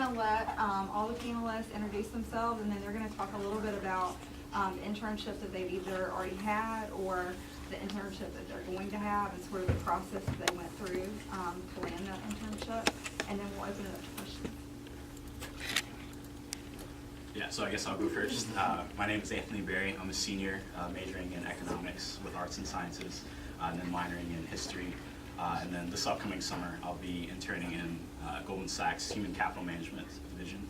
to let all the panelists introduce themselves, and then they're going to talk a little bit about internships that they've either already had or the internship that they're going to have, and sort of the process that they went through to land that internship, and then we'll open it up to questions. Yeah, so I guess I'll go first. My name is Anthony Berry. I'm a senior majoring in economics with arts and sciences, and then minoring in history. And then this upcoming summer, I'll be interning in Goldman Sachs Human Capital Management Division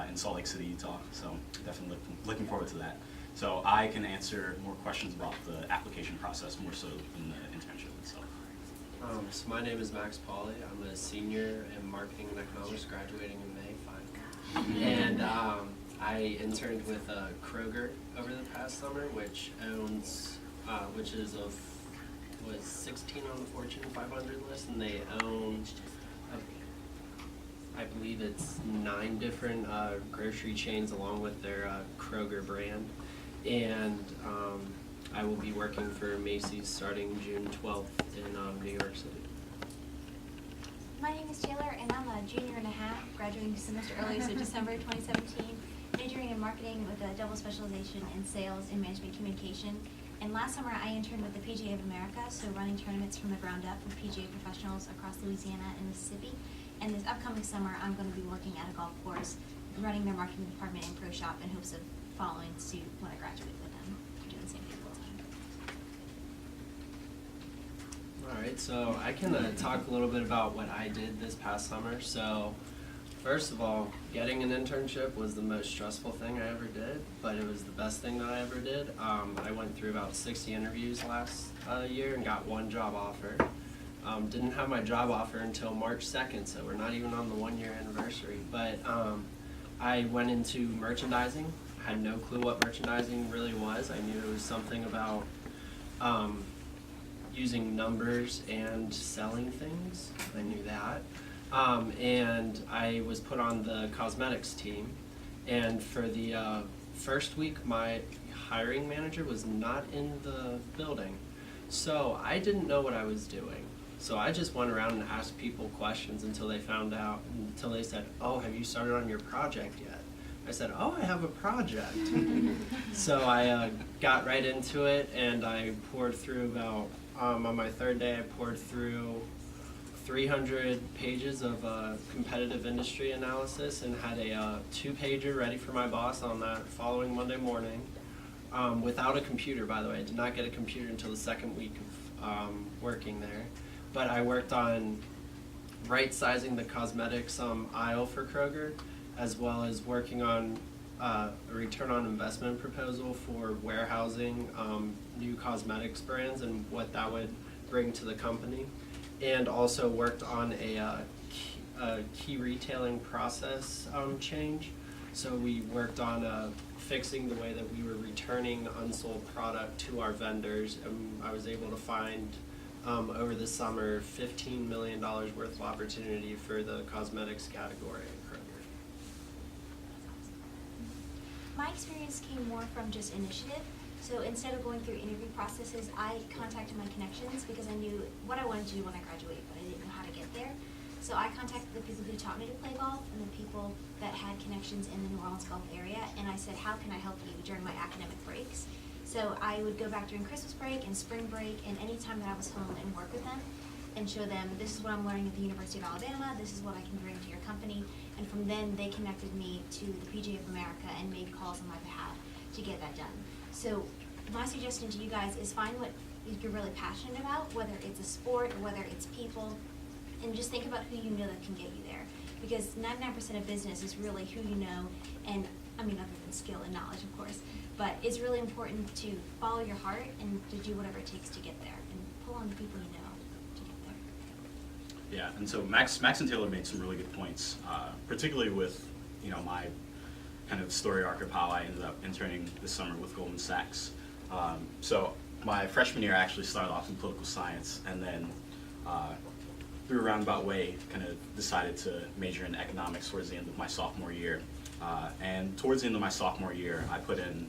in Salt Lake City, Utah. So definitely looking forward to that. So I can answer more questions about the application process more so than the internship itself. So my name is Max Pauly. I'm a senior in marketing and economics, graduating in May, finally. And I interned with Kroger over the past summer, which was 16 on the Fortune 500 list, and they own, I believe it's 9 different grocery chains along with their Kroger brand. And I will be working for Macy's starting June 12th in New York City. My name is Taylor, and I'm a junior and a half, graduating a semester early, so December 2017, majoring in marketing with a double specialization in sales and management communication. And last summer, I interned with the PGA of America, so running tournaments from the ground up with PGA professionals across Louisiana and Mississippi. And this upcoming summer, I'm going to be working at a golf course, running their marketing department and pro shop in hopes of following suit when I graduate with them, doing the same thing full time. All right, so I can talk a little bit about what I did this past summer. So first of all, getting an internship was the most stressful thing I ever did, but it was the best thing that I ever did. I went through about 60 interviews last year and got 1 job offer. Didn't have my job offer until March 2nd, so we're not even on the 1-year anniversary. But I went into merchandising. Had no clue what merchandising really was. I knew it was something about using numbers and selling things. I knew that. And I was put on the cosmetics team. And for the first week, my hiring manager was not in the building. So I didn't know what I was doing. So I just went around and asked people questions until they said, "Oh, have you started on your project yet?" I said, "Oh, I have a project." So I got right into it, and I poured through about, on my 3rd day, I poured through 300 pages of competitive industry analysis and had a 2-pager ready for my boss on that following Monday morning. Without a computer, by the way. I did not get a computer until the 2nd week of working there. But I worked on right-sizing the cosmetics aisle for Kroger, as well as working on a return on investment proposal for warehousing new cosmetics brands and what that would bring to the company. And also worked on a key retailing process change. So we worked on fixing the way that we were returning unsold product to our vendors, and I was able to find over the summer $15 million worth of opportunity for the cosmetics category at Kroger. My experience came more from just initiative. So instead of going through interview processes, I contacted my connections because I knew what I wanted to do when I graduated, but I didn't know how to get there. So I contacted the people who taught me to play golf and the people that had connections in the New Orleans Gulf area, and I said, "How can I help you during my academic breaks?" So I would go back during Christmas break and spring break and any time that I was home and work with them and show them, this is what I'm learning at the University of Alabama, this is what I can bring to your company. And from then they connected me to the PGA of America and made calls on my behalf to get that done. So my suggestion to you guys is find what you're really passionate about, whether it's a sport or whether it's people, and just think about who you know that can get you there. Because 99% of business is really who you know, and I mean other than skill and knowledge, of course, but it's really important to follow your heart and to do whatever it takes to get there and pull on the people you know to get there. Yeah, and so Max and Taylor made some really good points, particularly with my kind of story arc of how I ended up interning this summer with Goldman Sachs. So my freshman year I actually started off in political science, and then through a roundabout way kind of decided to major in economics towards the end of my sophomore year. And towards the end of my sophomore year, I put in,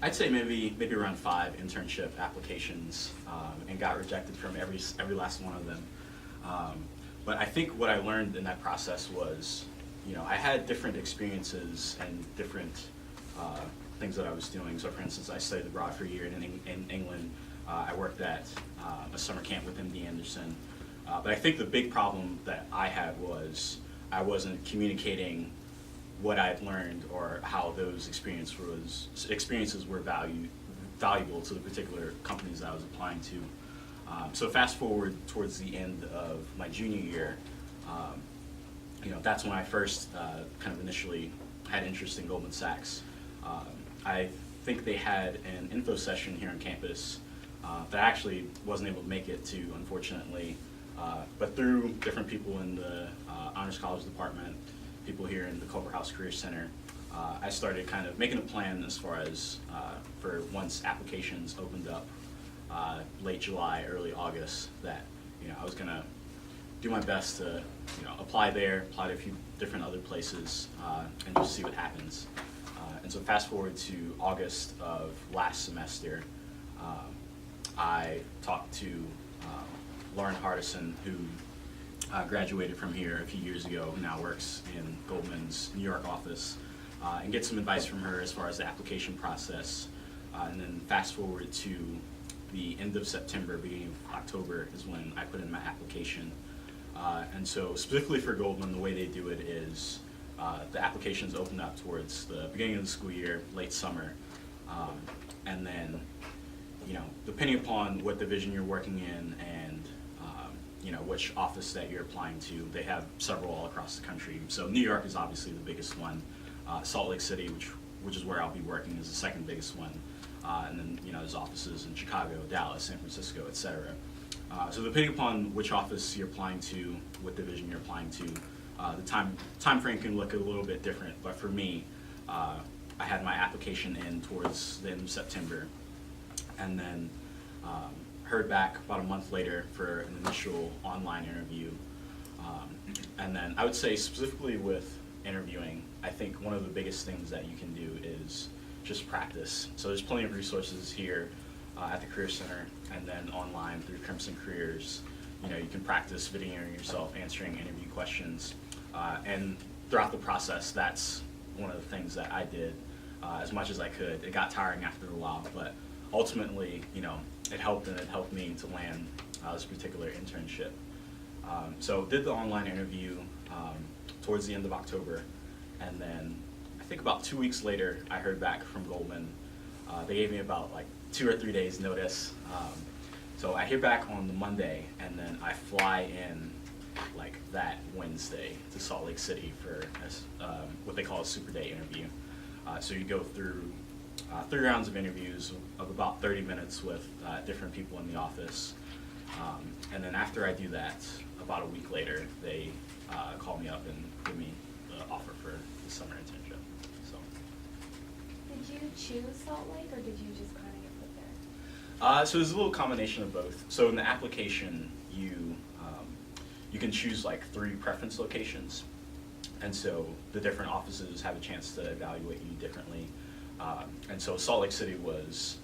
I'd say maybe around 5 internship applications, and got rejected from every last one of them. But I think what I learned in that process was I had different experiences and different things that I was doing. So for instance, I studied abroad for a year in England. I worked at a summer camp with MD Anderson. But I think the big problem that I had was I wasn't communicating what I'd learned or how those experiences were valuable to the particular companies that I was applying to. So fast forward towards the end of my junior year, that's when I first kind of initially had interest in Goldman Sachs. I think they had an info session here on campus that I actually wasn't able to make it to, unfortunately. But through different people in the Honors College Department, people here in the Culver House Career Center, I started kind of making a plan as far as for once applications opened up late July, early August, that I was going to do my best to apply there, apply to a few different other places, and just see what happens. And so fast forward to August of last semester, I talked to Lauren Hardison, who graduated from here a few years ago, who now works in Goldman's New York office, and get some advice from her as far as the application process. And then fast forward to the end of September, beginning of October is when I put in my application. And so specifically for Goldman, the way they do it is the applications open up towards the beginning of the school year, late summer, and then depending upon what division you're working in and which office that you're applying to, they have several all across the country. So New York is obviously the biggest one. Salt Lake City, which is where I'll be working, is the second biggest one. And then there's offices in Chicago, Dallas, San Francisco, etc. So depending upon which office you're applying to, what division you're applying to, the time frame can look a little bit different. But for me, I had my application in towards the end of September, and then heard back about a month later for an initial online interview. And then I would say specifically with interviewing, I think one of the biggest things that you can do is just practice. So there's plenty of resources here at the Career Center, and then online through Crimson Careers. You can practice videoing yourself, answering interview questions. And throughout the process, that's one of the things that I did as much as I could. It got tiring after a while, but ultimately, it helped, and it helped me to land this particular internship. So did the online interview towards the end of October, and then I think about 2 weeks later, I heard back from Goldman. They gave me about 2 or 3 days notice. So I hear back on the Monday, and then I fly in that Wednesday to Salt Lake City for what they call a Super Day interview. So you go through 3 rounds of interviews of about 30 minutes with different people in the office. And then after I do that, about a week later, they call me up and give me the offer for the summer internship. So. Did you choose Salt Lake, or did you just kind of get put there? So there's a little combination of both. So in the application, you can choose 3 preference locations. And so the different offices have a chance to evaluate you differently. And so Salt Lake City was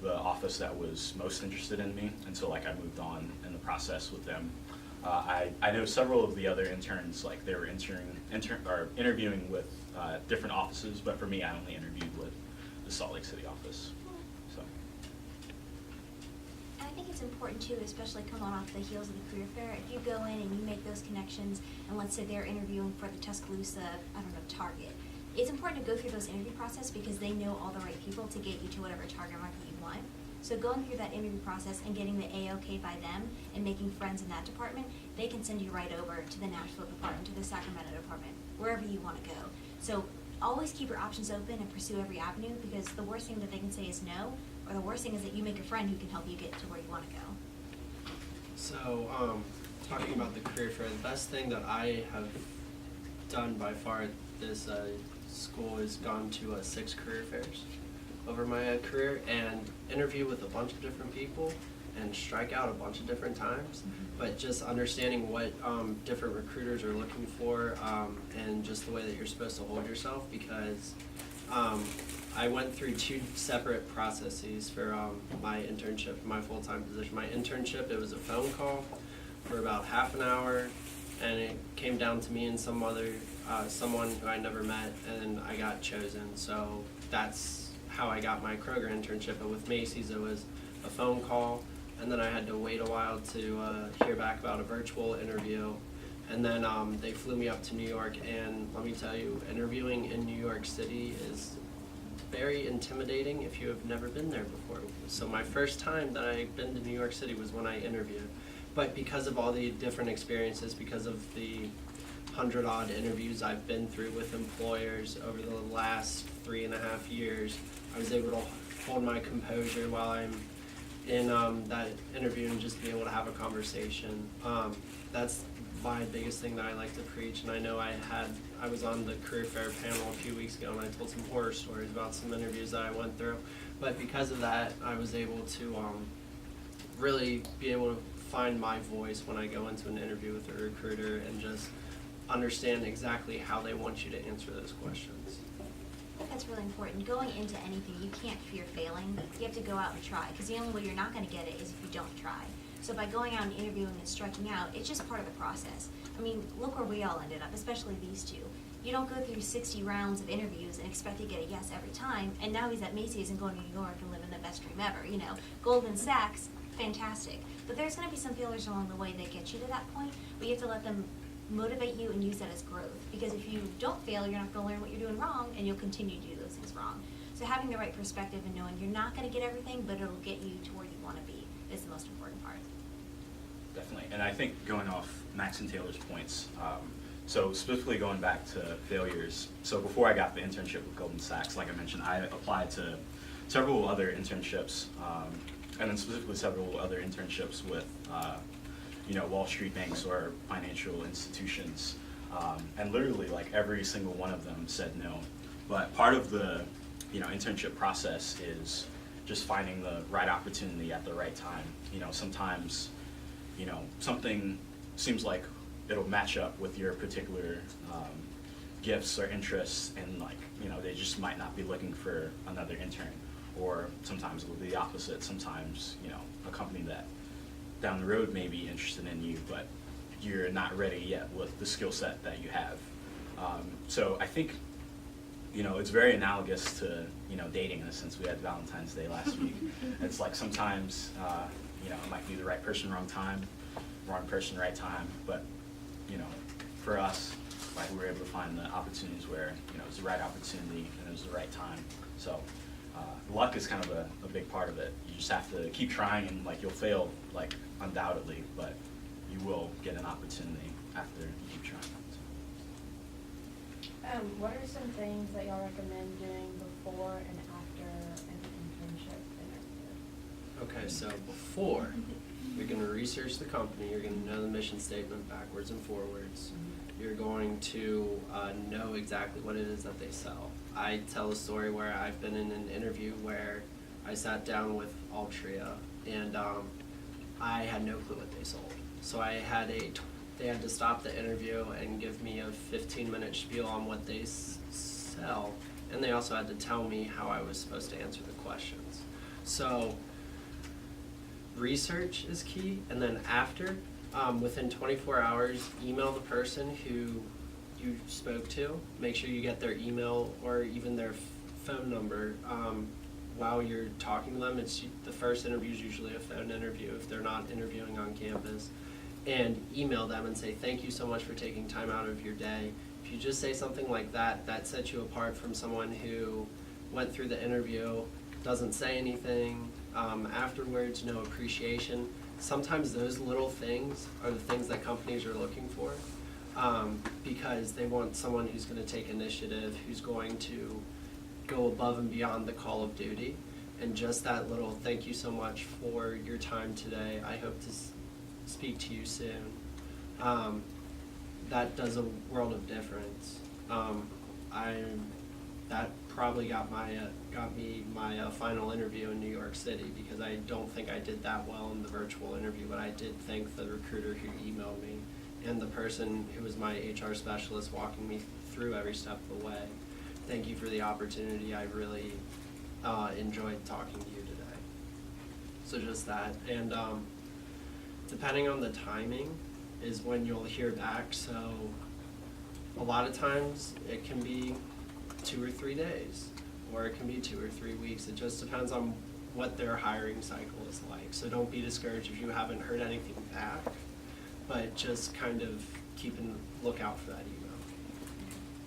the office that was most interested in me, and so I moved on in the process with them. I know several of the other interns, they were interviewing with different offices, but for me, I only interviewed with the Salt Lake City office. So. I think it's important too, especially coming off the heels of the career fair, if you go in and you make those connections, and let's say they're interviewing for the Tuscaloosa, Target. It's important to go through those interview process because they know all the right people to get you to whatever target market you want. So going through that interview process and getting the A-OK by them and making friends in that department, they can send you right over to the Nashville department, to the Sacramento department, wherever you want to go. So always keep your options open and pursue every avenue, because the worst thing that they can say is no, or the worst thing is that you make a friend who can help you get to where you want to go. So, talking about the career fair, the best thing that I have done by far at this school is gone to 6 career fairs over my career and interview with a bunch of different people and strike out a bunch of different times. But just understanding what different recruiters are looking for and just the way that you're supposed to hold yourself, because I went through 2 separate processes for my internship, my full-time position. My internship, it was a phone call for about half an hour and it came down to me and some other someone who I never met, and I got chosen. So that's how I got my Kroger internship. But with Macy's, it was a phone call, and then I had to wait a while to hear back about a virtual interview. And then they flew me up to New York, and let me tell you, interviewing in New York City is very intimidating if you have never been there before. So my first time that I've been to New York City was when I interviewed. But because of all the different experiences, because of the 100-odd interviews I've been through with employers over the last 3.5 years, I was able to hold my composure while I'm in that interview and just be able to have a conversation. That's my biggest thing that I like to preach, and I know I was on the career fair panel a few weeks ago, and I told some horror stories about some interviews that I went through. But because of that, I was able to really be able to find my voice when I go into an interview with a recruiter and just understand exactly how they want you to answer those questions. I think that's really important. Going into anything, you can't fear failing. You have to go out and try, because the only way you're not going to get it is if you don't try. So by going out and interviewing and striking out, it's just part of the process. I mean, look where we all ended up, especially these two. You don't go through 60 rounds of interviews and expect to get a yes every time, and now he's at Macy's and going to New York and living the best dream ever, you know. Goldman Sachs, fantastic. But there's going to be some failures along the way that get you to that point, but you have to let them motivate you and use that as growth. Because if you don't fail, you're not going to learn what you're doing wrong, and you'll continue to do those things wrong. So having the right perspective and knowing you're not going to get everything, but it'll get you to where you want to be is the most important part. Definitely, and I think going off Max and Taylor's points, so specifically going back to failures, so before I got the internship with Goldman Sachs, like I mentioned, I applied to several other internships, and then specifically several other internships with Wall Street banks or financial institutions, and literally like every single one of them said no. But part of the internship process is just finding the right opportunity at the right time. Sometimes something seems like it'll match up with your particular gifts or interests, and they just might not be looking for another intern. Or sometimes it will be the opposite. Sometimes a company that down the road may be interested in you, but you're not ready yet with the skill set that you have. So I think it's very analogous to dating, in a sense. We had Valentine's Day last week. It's like sometimes it might be the right person, wrong time, wrong person, right time. But for us, we were able to find the opportunities where it was the right opportunity and it was the right time. So luck is kind of a big part of it. You just have to keep trying, and you'll fail undoubtedly, but you will get an opportunity after you keep trying. What are some things that y'all recommend doing before and after an internship interview? Okay, so before, you're going to research the company, you're going to know the mission statement backwards and forwards. You're going to know exactly what it is that they sell. I tell a story where I've been in an interview where I sat down with Altria, and I had no clue what they sold. So they had to stop the interview and give me a 15-minute spiel on what they sell, and they also had to tell me how I was supposed to answer the questions. So research is key, and then after, within 24 hours, email the person who you spoke to. Make sure you get their email or even their phone number while you're talking to them. The first interview is usually a phone interview if they're not interviewing on campus. And email them and say, thank you so much for taking time out of your day. If you just say something like that, that sets you apart from someone who went through the interview, doesn't say anything, afterwards, no appreciation. Sometimes those little things are the things that companies are looking for, because they want someone who's going to take initiative, who's going to go above and beyond the call of duty. And just that little thank you so much for your time today. I hope to speak to you soon. That does a world of difference. That probably got me my final interview in New York City, because I don't think I did that well in the virtual interview, but I did thank the recruiter who emailed me and the person who was my HR specialist walking me through every step of the way. Thank you for the opportunity. I really enjoyed talking to you today. So just that. And depending on the timing, is when you'll hear back. So a lot of times it can be 2 or 3 days, or it can be 2 or 3 weeks. It just depends on what their hiring cycle is like. So don't be discouraged if you haven't heard anything back, but just kind of keep a lookout for that email.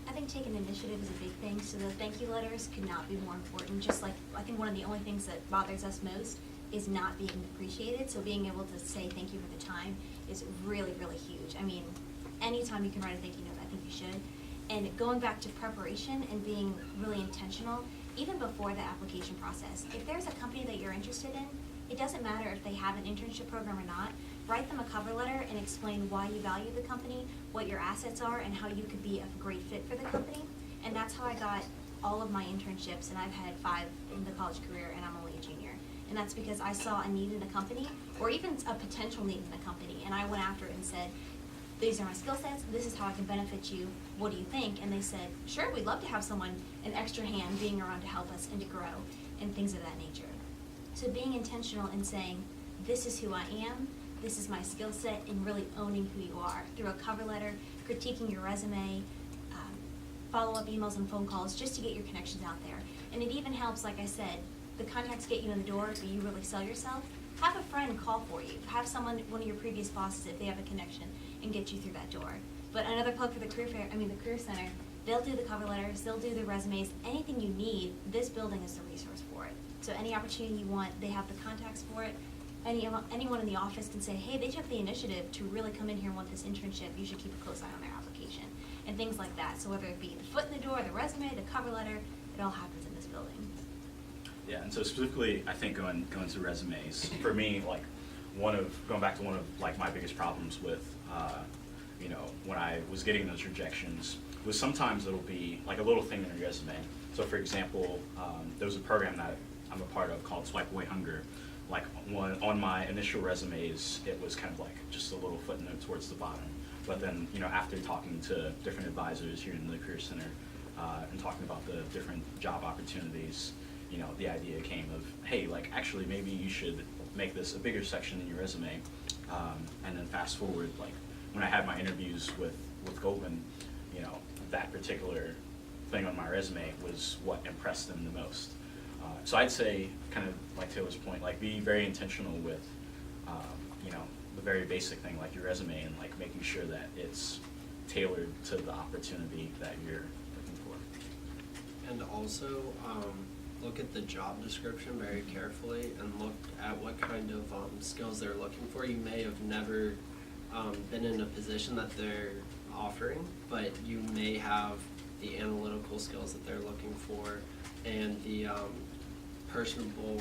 I think taking initiative is a big thing, so the thank you letters could not be more important. Just like, I think one of the only things that bothers us most is not being appreciated, so being able to say thank you for the time is really, really huge. I mean, anytime you can write a thank you note, I think you should. And going back to preparation and being really intentional, even before the application process. If there's a company that you're interested in, it doesn't matter if they have an internship program or not, write them a cover letter and explain why you value the company, what your assets are, and how you could be a great fit for the company. And that's how I got all of my internships, and I've had 5 in the college career, and I'm only a junior. And that's because I saw a need in a company, or even a potential need in a company, and I went after it and said, these are my skill sets, this is how I can benefit you, what do you think? And they said, sure, we'd love to have someone, an extra hand being around to help us and to grow, and things of that nature. So being intentional and saying, this is who I am, this is my skill set, and really owning who you are through a cover letter, critiquing your resume, follow-up emails and phone calls, just to get your connections out there. And it even helps, like I said, the contacts get you in the door, but you really sell yourself. Have a friend call for you. Have someone, one of your previous bosses, if they have a connection, and get you through that door. But another plug for the career fair, the Career Center, they'll do the cover letters, they'll do the resumes, anything you need, this building is the resource for it. So any opportunity you want, they have the contacts for it. Anyone in the office can say, hey, they took the initiative to really come in here and want this internship, you should keep a close eye on their application, and things like that. So whether it be the foot in the door, the resume, the cover letter, it all happens in this building. Yeah, and so specifically, I think going to resumes, for me, like, going back to one of like my biggest problems with, when I was getting those rejections, was sometimes it'll be like a little thing in your resume. So for example, there was a program that I'm a part of called Swipe Away Hunger. Like on my initial resumes, it was kind of like just a little footnote towards the bottom. But then, after talking to different advisors here in the Career Center and talking about the different job opportunities, the idea came of, hey, like actually maybe you should make this a bigger section in your resume. And then fast forward, like when I had my interviews with Goldman, that particular thing on my resume was what impressed them the most. So I'd say, kind of like Taylor's point, like be very intentional with, the very basic thing like your resume, and like making sure that it's tailored to the opportunity that you're looking for. And also, look at the job description very carefully and look at what kind of skills they're looking for. You may have never been in a position that they're offering, but you may have the analytical skills that they're looking for and the personable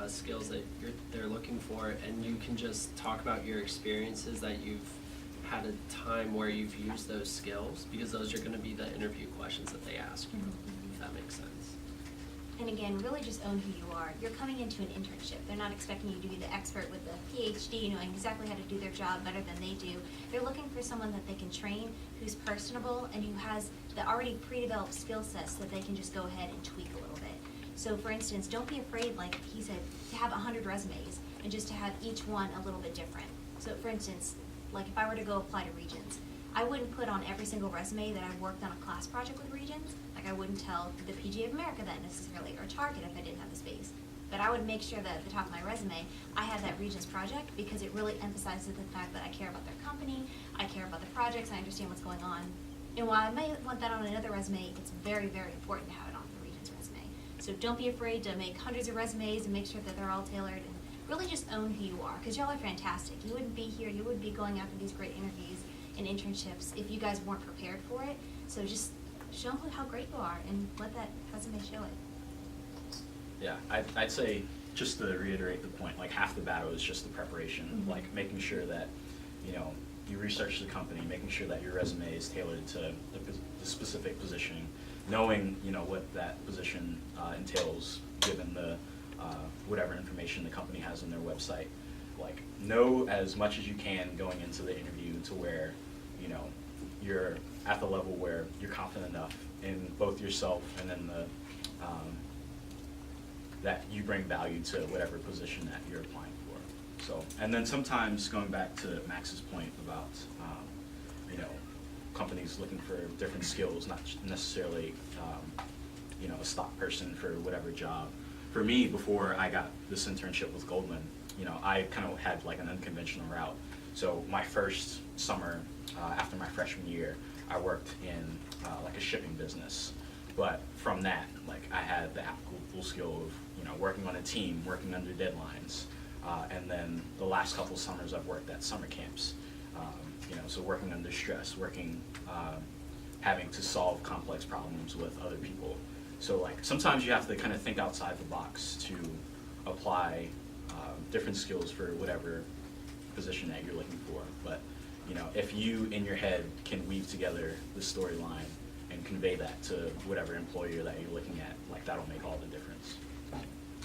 skills that they're looking for, and you can just talk about your experiences that you've had a time where you've used those skills, because those are going to be the interview questions that they ask you, if that makes sense. And again, really just own who you are. You're coming into an internship. They're not expecting you to be the expert with the PhD, knowing exactly how to do their job better than they do. They're looking for someone that they can train, who's personable, and who has the already pre-developed skill sets that they can just go ahead and tweak a little bit. So for instance, don't be afraid, like he said, to have 100 resumes and just to have each one a little bit different. So for instance, like if I were to go apply to Regents, I wouldn't put on every single resume that I worked on a class project with Regents. Like I wouldn't tell the PGA of America that necessarily, or Target if I didn't have the space. But I would make sure that at the top of my resume, I had that Regents project, because it really emphasizes the fact that I care about their company, I care about the projects, I understand what's going on. And while I may want that on another resume, it's very, very important to have it on the Regents resume. So don't be afraid to make hundreds of resumes and make sure that they're all tailored, and really just own who you are, because y'all are fantastic. You wouldn't be here, you wouldn't be going after these great interviews and internships if you guys weren't prepared for it. So just show them how great you are and let that resume show it. Yeah, I'd say, just to reiterate the point, like half the battle is just the preparation, Mm-hmm. like making sure that, you research the company, making sure that your resume is tailored to the specific position, knowing, what that position entails, given the whatever information the company has on their website. Like, know as much as you can going into the interview to where, you're at the level where you're confident enough in both yourself and then that you bring value to whatever position that you're applying for. So, and then sometimes going back to Max's point about, you know, companies looking for different skills, not necessarily, you know, a stock person for whatever job. For me, before I got this internship with Goldman, you know, I kind of had like an unconventional route. So my first summer after my freshman year, I worked in like a shipping business. But from that, like I had the applicable skill of, you know, working on a team, working under deadlines. And then the last couple summers I've worked at summer camps. You know, so working under stress, working, having to solve complex problems with other people. So like sometimes you have to kind of think outside the box to apply different skills for whatever position that you're looking for. But you know, if you in your head can weave together the storyline and convey that to whatever employer that you're looking at, like that'll make all the difference.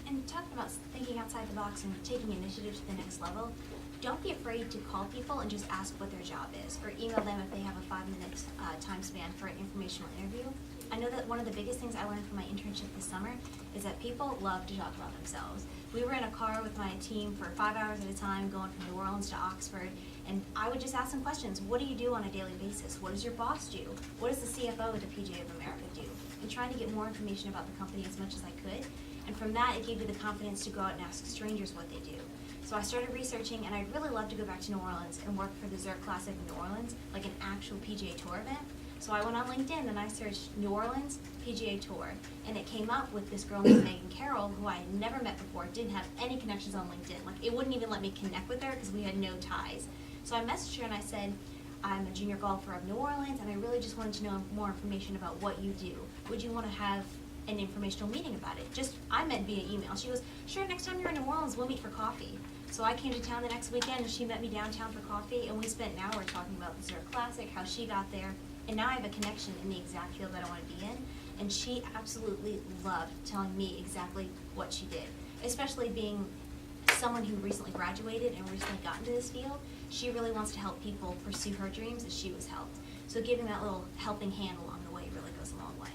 And talking about thinking outside the box and taking initiative to the next level, don't be afraid to call people and just ask what their job is, or email them if they have a 5-minute time span for an informational interview. I know that one of the biggest things I learned from my internship this summer is that people love to talk about themselves. We were in a car with my team for 5 hours at a time going from New Orleans to Oxford, and I would just ask them questions. What do you do on a daily basis? What does your boss do? What does the CFO at the PGA of America do? And trying to get more information about the company as much as I could. And from that, it gave me the confidence to go out and ask strangers what they do. So I started researching, and I'd really love to go back to New Orleans and work for the Zurich Classic in New Orleans, like an actual PGA Tour event. So I went on LinkedIn and I searched New Orleans PGA Tour, and it came up with this girl named Megan Carroll, who I had never met before, didn't have any connections on LinkedIn. Like, it wouldn't even let me connect with her because we had no ties. So I messaged her and I said, I'm a junior golfer of New Orleans, and I really just wanted to know more information about what you do. Would you want to have an informational meeting about it? Just, I meant via email. She goes, sure, next time you're in New Orleans, we'll meet for coffee. So I came to town the next weekend, and she met me downtown for coffee, and we spent an hour talking about the Zurich Classic, how she got there, and now I have a connection in the exact field that I want to be in, and she absolutely loved telling me exactly what she did, especially being someone who recently graduated and recently got into this field. She really wants to help people pursue her dreams as she was helped. So giving that little helping hand along the way really goes a long way.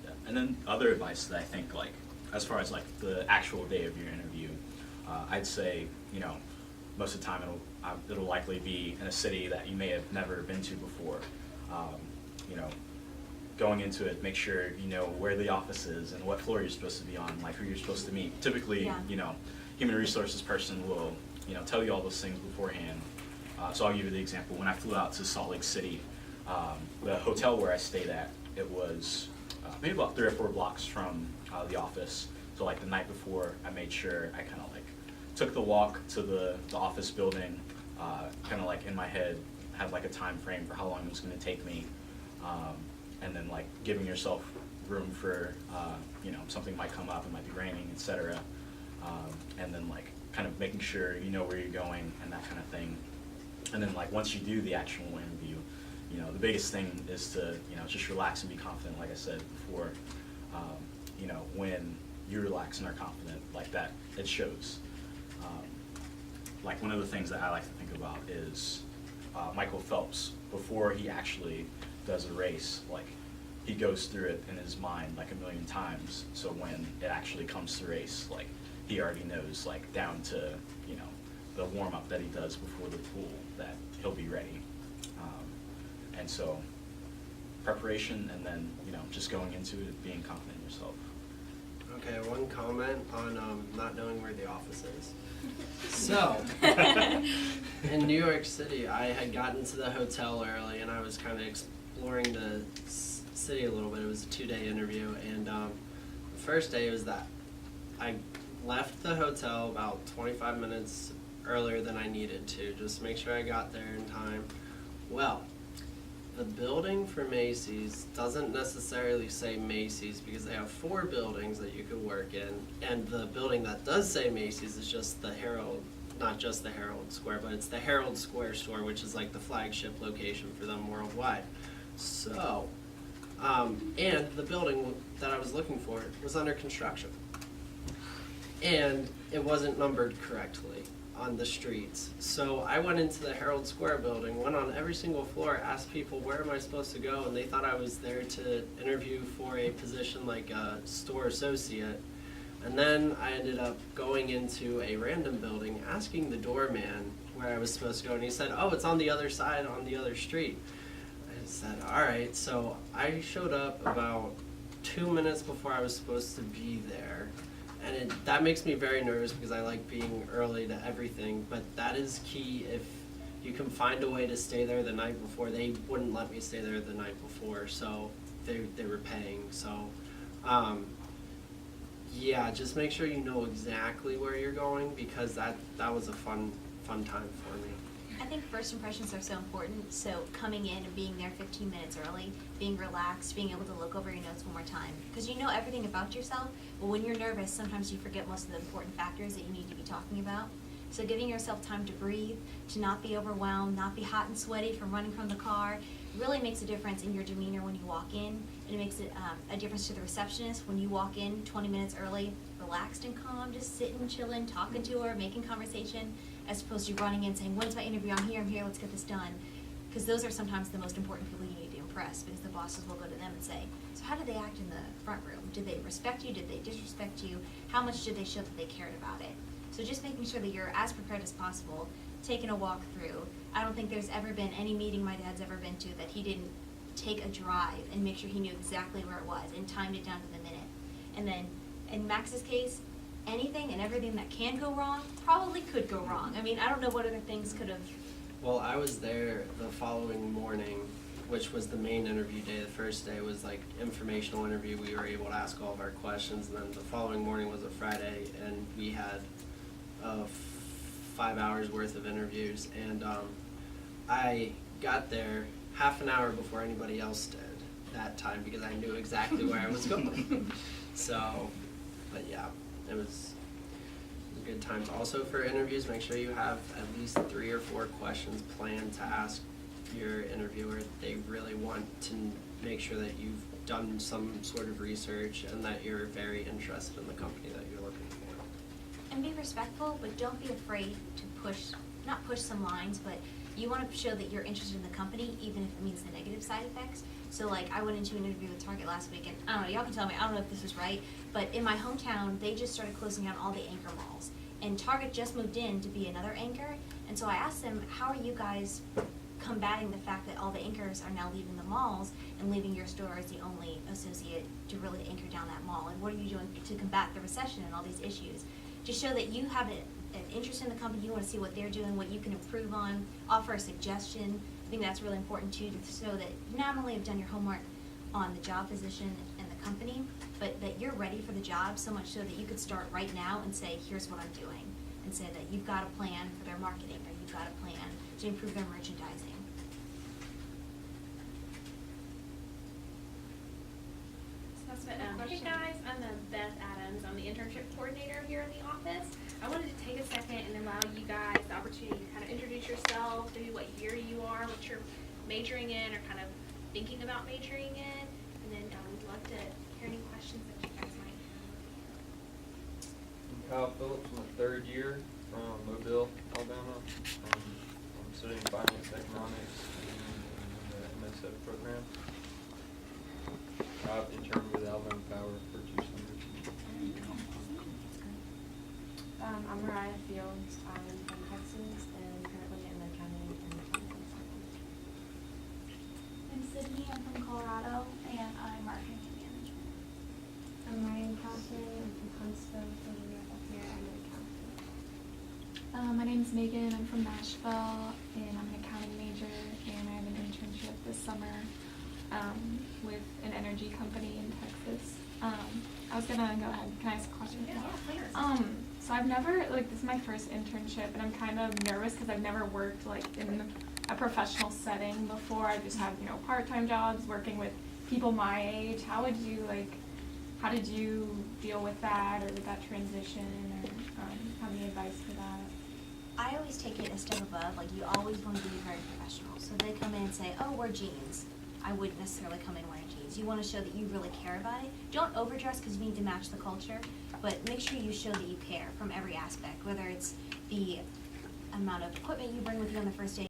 Yeah. And then other advice that I think, like, as far as like the actual day of your interview, I'd say, you know, most of the time it'll likely be in a city that you may have never been to before. You know, going into it, make sure you know where the office is and what floor you're supposed to be on, like who you're supposed to meet. Typically, Yeah. you know, human resources person will, you know, tell you all those things beforehand. So I'll give you the example. When I flew out to Salt Lake City, the hotel where I stayed at, it was maybe about 3 or 4 blocks from the office. So like the night before, I made sure I kind of like took the walk to the office building, kind of like in my head, had like a time frame for how long it was going to take me, and then like giving yourself room for, you know, something might come up, it might be raining, etc. And then like kind of making sure you know where you're going and that kind of thing. And then like once you do the actual interview, you know, the biggest thing is to, you know, just relax and be confident, like I said before. You know, when you relax and are confident like that, it shows. Like one of the things that I like to think about is Michael Phelps, before he actually does a race, like he goes through it in his mind like 1,000,000 times. So when it actually comes to race, like he already knows, like down to, you know, the warm up that he does before the pool, that he'll be ready. And so preparation, and then, you know, just going into it, being confident in yourself. Okay, one comment on not knowing where the office is. So, in New York City, I had gotten to the hotel early, and I was kind of exploring the city a little bit. It was a 2-day interview, and the first day was that I left the hotel about 25 minutes earlier than I needed to, just make sure I got there in time. Well, the building for Macy's doesn't necessarily say Macy's because they have 4 buildings that you could work in, and the building that does say Macy's is just the Herald, not just the Herald Square, but it's the Herald Square store, which is like the flagship location for them worldwide. So, and the building that I was looking for was under construction, and it wasn't numbered correctly on the streets. So I went into the Herald Square building, went on every single floor, asked people where am I supposed to go, and they thought I was there to interview for a position like a store associate. And then I ended up going into a random building, asking the doorman where I was supposed to go, and he said, "Oh, it's on the other side, on the other street." I said, "All right." So I showed up about 2 minutes before I was supposed to be there, and that makes me very nervous because I like being early to everything. But that is key. If you can find a way to stay there the night before, they wouldn't let me stay there the night before, so they were paying. So. Yeah, just make sure you know exactly where you're going, because that was a fun time for me. I think first impressions are so important, so coming in and being there 15 minutes early, being relaxed, being able to look over your notes one more time. Because you know everything about yourself, but when you're nervous, sometimes you forget most of the important factors that you need to be talking about. So giving yourself time to breathe, to not be overwhelmed, not be hot and sweaty from running from the car, really makes a difference in your demeanor when you walk in. And it makes a difference to the receptionist when you walk in 20 minutes early, relaxed and calm, just sitting, chilling, talking to her, making conversation, as opposed to running in saying, "When's my interview? I'm here, let's get this done." Because those are sometimes the most important people you need to impress, because the bosses will go to them and say, "So how did they act in the front room? Did they respect you? Did they disrespect you? How much did they show that they cared about it?" So just making sure that you're as prepared as possible, taking a walk through. I don't think there's ever been any meeting my dad's ever been to that he didn't take a drive and make sure he knew exactly where it was and timed it down to the minute. And then in Max's case, anything and everything that can go wrong probably could go wrong. I mean, I don't know what other things could have. Well, I was there the following morning, which was the main interview day. The first day was like informational interview. We were able to ask all of our questions, and then the following morning was a Friday, and we had 5 hours worth of interviews. And I got there half an hour before anybody else did that time, because I knew exactly where I was going. So, but yeah, it was good times. Also for interviews, make sure you have at least 3 or 4 questions planned to ask your interviewer. They really want to make sure that you've done some sort of research and that you're very interested in the company that you're looking for. And be respectful, but don't be afraid to not push some lines, but you want to show that you're interested in the company, even if it means the negative side effects. So like, I went into an interview with Target last week, and I don't know, y'all can tell me, I don't know if this is right, but in my hometown, they just started closing down all the anchor malls. And Target just moved in to be another anchor, and so I asked them, how are you guys combating the fact that all the anchors are now leaving the malls and leaving your store as the only associate to really anchor down that mall? And what are you doing to combat the recession and all these issues? Just show that you have an interest in the company, you want to see what they're doing, what you can improve on, offer a suggestion. I think that's really important too, to show that you not only have done your homework on the job position and the company, but that you're ready for the job, so much so that you could start right now and say, "Here's what I'm doing," and say that you've got a plan for their marketing, or you've got a plan to improve their merchandising. Hey guys, I'm Beth Adams. I'm the internship coordinator here in the office. I wanted to take a second and allow you guys the opportunity to kind of introduce yourself, maybe what year you are, what you're majoring in, or kind of thinking about majoring in, and then we'd love to hear any questions that you guys might have. I'm Kyle Phillips, my 3rd year from Mobile, Alabama. I'm studying finance, economics, in the MSF program. I've interned with Alabama Power for 2 summers. I'm Mariah Fields. I'm from Texas and currently in accounting and finance. I'm Sydney, I'm from Colorado, and I'm marketing and management. I'm Ryan Catherine, I'm from Huntsville, living up here, I'm an accountant. My name's Megan, I'm from Nashville, and I'm an accounting major, and I have an internship this summer with an energy company in Texas. I was gonna go ahead, can I ask a question? Yeah, please. So I've never, this is my first internship, and I'm kind of nervous because I've never worked in a professional setting before. I just have, part-time jobs working with people my age. How did you deal with that, or with that transition, or have any advice for that? I always take it a step above. Like, you always want to be very professional. So they come in and say, "Oh, wear jeans." I wouldn't necessarily come in wearing jeans. You want to show that you really care about it. Don't overdress because you need to match the culture, but make sure you show that you care from every aspect, whether it's the amount of equipment you bring with you on the first day,